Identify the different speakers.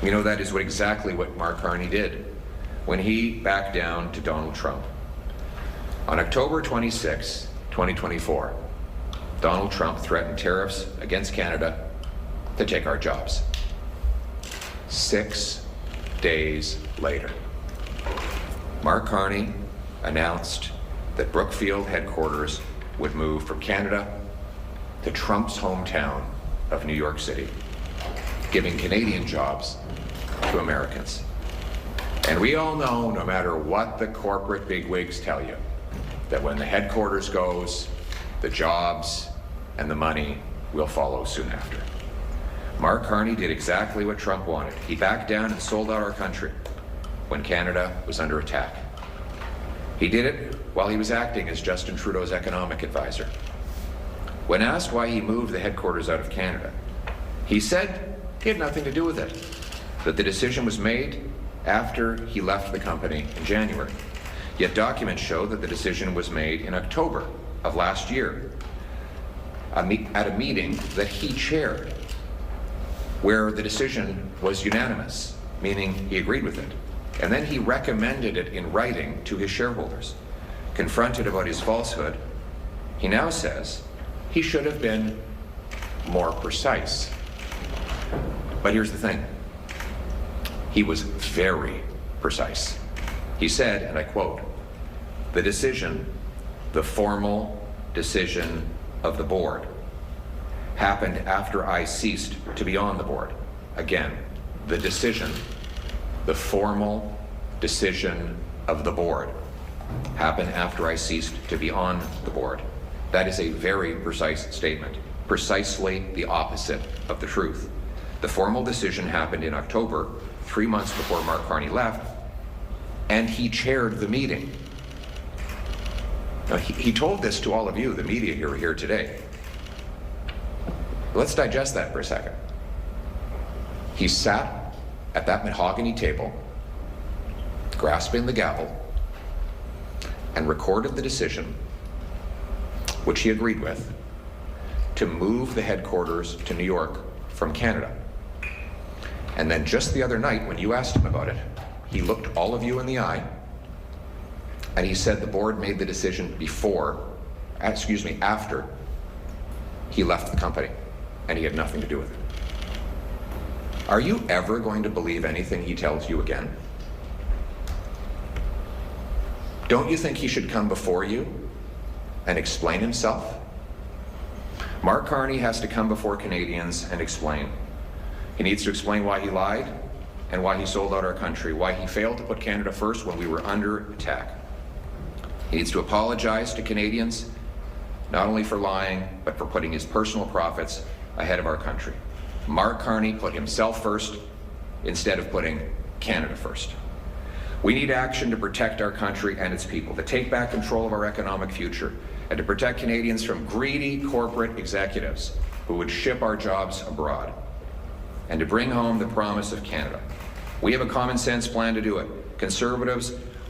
Speaker 1: You know, that is exactly what Mark Carney did when he backed down to Donald Trump. On October 26, 2024, Donald Trump threatened tariffs against Canada to take our jobs. 6 days later, Mark Carney announced that Brookfield headquarters would move from Canada to Trump's hometown of New York City, giving Canadian jobs to Americans. And we all know, no matter what the corporate bigwigs tell you, that when the headquarters goes, the jobs and the money will follow soon after. Mark Carney did exactly what Trump wanted. He backed down and sold out our country when Canada was under attack. He did it while he was acting as Justin Trudeau's economic advisor. When asked why he moved the headquarters out of Canada, he said he had nothing to do with it, that the decision was made after he left the company in January. Yet documents show that the decision was made in October of last year at a meeting that he chaired, where the decision was unanimous, meaning he agreed with it. And then he recommended it in writing to his shareholders. Confronted about his falsehood, he now says he should have been more precise. But here's the thing. He was very precise. He said, and I quote, "The decision, the formal decision of the board, happened after I ceased to be on the board." Again, the decision, the formal decision of the board, happened after I ceased to be on the board. That is a very precise statement, precisely the opposite of the truth. The formal decision happened in October, 3 months before Mark Carney left, and he chaired the meeting. Now, he told this to all of you, the media here today. Let's digest that for a second. He sat at that mahogany table, grasping the gavel, and recorded the decision, which he agreed with, to move the headquarters to New York from Canada. And then just the other night, when you asked him about it, he looked all of you in the eye, and he said the board made the decision after he left the company, and he had nothing to do with it. Are you ever going to believe anything he tells you again? Don't you think he should come before you and explain himself? Mark Carney has to come before Canadians and explain. He needs to explain why he lied and why he sold out our country, why he failed to put Canada first when we were under attack. He needs to apologize to Canadians, not only for lying, but for putting his personal profits ahead of our country. Mark Carney put himself first instead of putting Canada first. We need action to protect our country and its people, to take back control of our economic future, and to protect Canadians from greedy corporate executives who would ship our jobs abroad, and to bring home the promise of Canada. We have a common sense plan to do it. Conservatives